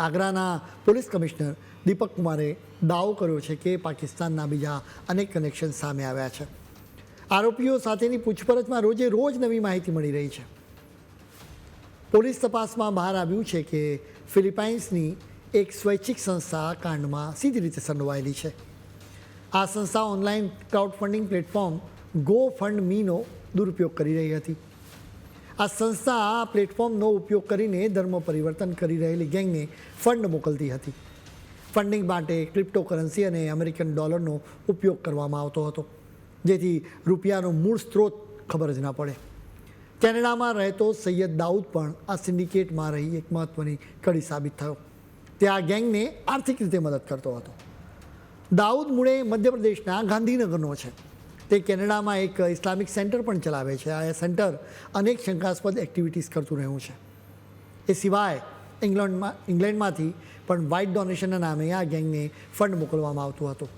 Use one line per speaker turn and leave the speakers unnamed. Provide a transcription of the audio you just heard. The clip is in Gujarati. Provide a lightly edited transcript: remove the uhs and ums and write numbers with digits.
આગ્રાના પોલીસ કમિશનર દીપક કુમારે દાવો કર્યો છે કે પાકિસ્તાનના બીજા અનેક કનેક્શન સામે આવ્યા છે. આરોપીઓ સાથેની પૂછપરછમાં રોજે રોજ નવી માહિતી મળી રહી છે. પોલીસ તપાસમાં બહાર આવ્યું છે કે ફિલિપાઇન્સની એક સ્વૈચ્છિક સંસ્થા કાંડમાં સીધી રીતે સંડોવાયેલી છે. આ સંસ્થા ઓનલાઈન ક્રાઉડ ફંડિંગ પ્લેટફોર્મ ગો ફંડ મીનો દુરુપયોગ કરી રહી હતી. આ સંસ્થા આ પ્લેટફોર્મનો ઉપયોગ કરીને ધર્મ પરિવર્તન કરી રહેલી ગેંગને ફંડ મોકલતી હતી. ફંડિંગ માટે ક્રિપ્ટોકરન્સી અને અમેરિકન ડોલરનો ઉપયોગ કરવામાં આવતો હતો, જેથી રૂપિયાનો મૂળ સ્ત્રોત ખબર જ ના પડે. કેનેડામાં રહેતો સૈયદ દાઉદ પણ આ સિન્ડિકેટમાં રહી એક મહત્ત્વની કડી સાબિત થયો. તે આ ગેંગને આર્થિક રીતે મદદ કરતો હતો. દાઉદ મૂળે મધ્યપ્રદેશના ગાંધીનગરનો છે. તે કેનેડામાં એક ઇસ્લામિક સેન્ટર પણ ચલાવે છે. આ સેન્ટર અનેક શંકાસ્પદ એક્ટિવિટીઝ કરતું રહ્યું છે. એ સિવાય ઇંગ્લેન્ડમાંથી પણ વ્હાઇટ ડોનેશનના નામે આ ગેંગને ફંડ મોકલવામાં આવતું હતું.